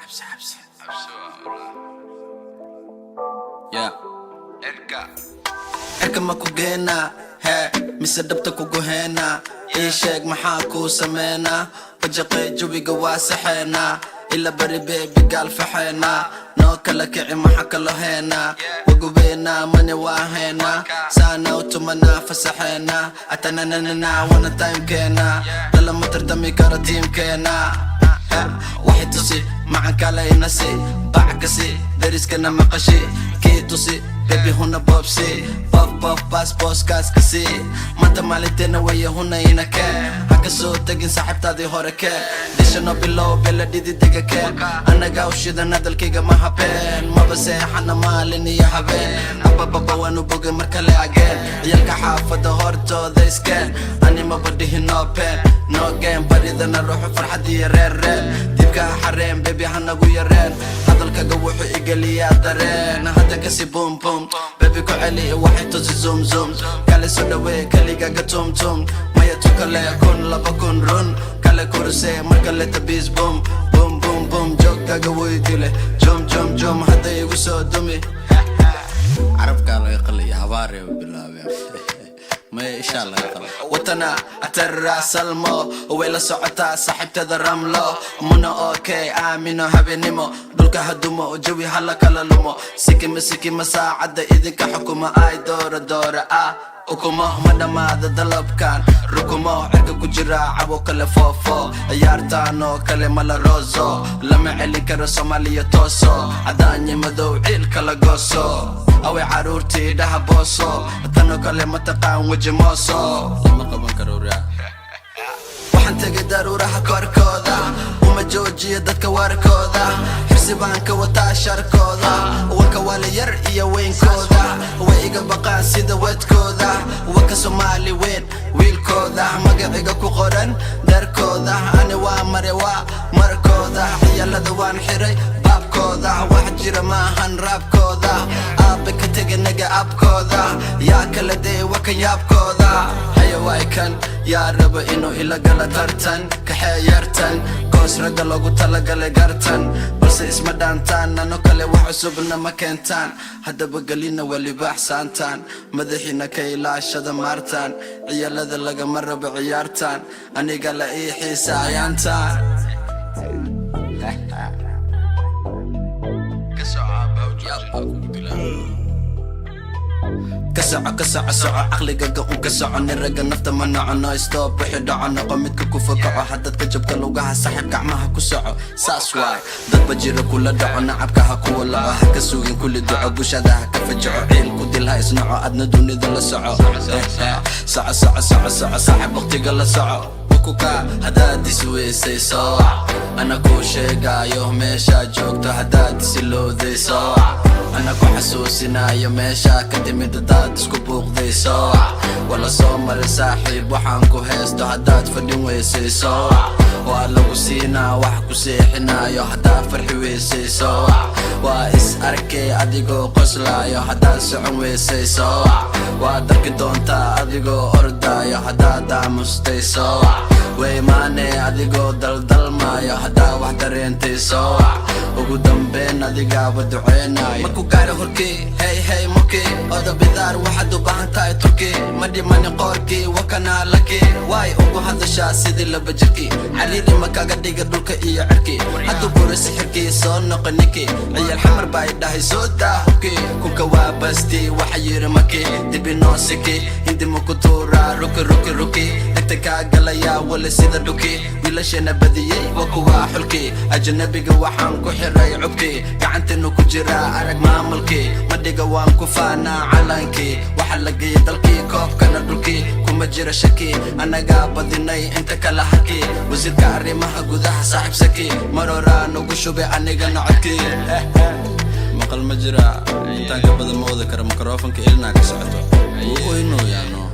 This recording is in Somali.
حبسي يا اركا ما كوجينا ها mise dhabta kugu heena ii sheeg maxaa kuu sameynaa bajaqay jawiga waa saxeynaa ila bari beebi gaalfaxeena noo kala kici maxa kalo heena wagubeena mani waa heena saana utumanaa fasaxeena atananana wana timekeena lalama tardami karo tiimkeena waxay tusi macan kale inasi bacakasi dariskana maqashi kii tusi baby huna bobsi pop pass podcast kasi manta maalintena waya huna inake haka soo tagin saaxiibtaadii hore ke dishano bilow bela dhididega ke anaga ushida nadalkayga ma habeen maba seexana maalin iyo habeen abababa waanu bogay mar kale ageen ciyalka xaafada hortooda iskeen animaba dhihi no pen no game baridana ruuxu farxad iyo reerreen dibka xareen baby hanagu yareen hadalkaga wuxuu igeliyaa dareen hadda kasi boom boom baby ku celi waxay tusi zoom zoom kale soo dhawee kaligaga tum tum maya tukale kun laba kun run kale kurusee mar kale tabiis boom boom boom boom joogkaga wuy dile jom jom jom hadda igu soo dumi carabkaa laga qaliya habaaree bilaabeen ما إن شاء الله وطنا أترى سلمو ويلا سعتا صاحبتي رملو منو أوكي آمينو هبينيمو دولك هدومو جوي هلا كلالومو سيكي مساعدة إذنك حكومة آي دورة وكما مدام هذا دلب كان ركما عرق كجرا عبو كله فوفو يارتانو كلمة لروزو لما علي كرو سوماليا توسو عداني مدو عيل كلا قوسو أوي عرورتي ده بوسو تنو كلمة تقان وجه موسو لما قبن كروريا waxaan tagay daruuraha korkooda uma joojiyo dadka warkooda xirsi ka wataa sharkooda wanka wala yar iyo weynkooda way iga baqaan sida wadkooda waka Soomaali weyn wiilkooda magaciga ku qoran darkooda ani waa mare waa markooda ciyalada waan xiray baabkooda wax jira maahan raabkooda aabe ka teganaga abkooda yaa kala day waka yaabkooda hayawaaykan yaa raba inuu ila gala tartan kaxeeyartan koos raga loogu talagalay gartan balse isma dhaantaan nano kale wax cusubna ma keentaan haddaba gelina waliba axsaantaan madaxiina ka ilaashada maartaan ciyalada lagama rabo ciyaartaan aniga la ii xiisaayaantaan كسع عقلك قوم كسع نرجع نفط منع ناي ستوب بحدا عنا قمتك كفكع حدد كجبت لوجها سحب كعمها كسع ساسواي ضد بجير كل دع نعبك هكولا هكسوين كل دع بوش هذا كفجع عيل كدلها يصنعوا أدنى دون ذل سع سع صاحب وقتي قال سع كوكا هذا ديسوي سي صاع أنا كوشيقا يوم ميشا جوكتو هذا ديسلو ذي صاع أنا كو حسوسنا يوم ميشا كدمي دادات اسكو بوق ذي صاع ولا صومر ساحب وحانكو هيستو هذا تفردين ويسي صاع وقالو سينا وحكو سيحنا يو هذا فرحي ويسي صاع وإس أركي أديقو قسلا يو هذا سعون ويسي صاع وادرك دونتا أديقو أردا يو هذا دامستي صاع ويماني أديقو دلدل مايو هدا وحدا رينتي صوع ugu dambeyn adiga wadduceynay marku gaaro horkii hey moki oda bidaar waxaad u baahan tahay turki ma dhimani qoorkii wakana laki way ugu hadashaa sidii laba jirkii xariiri ma kaga dhiga dhulka iyo cirkii hadduu buro sixirkii soo noqoniki ciyal xamar baa idhahay soo daahubkii kunka waa basti waxa yiri maki dibi noosiki hindi muku tuuraa ruki dhegta kaa galaya wala sida dhuki wiilashana badiyey waa kuwaa xulkii ajnabiga waxaan ku xiray cubkii gacantanu ku jira arag maamulkii madhiga waan ku faanaa calankii waxa la geeyay dalkii koobkana dhulkii kuma jira shaki anagaa badinay inta kala harkii wasiirka arrimaha gudaha saaxiib saki maroraan ugu shubay anigana codkii maqal ma jira intaan ka badan ma wada kara mikrofonka ilnaa ka socoto wuu inuu yaano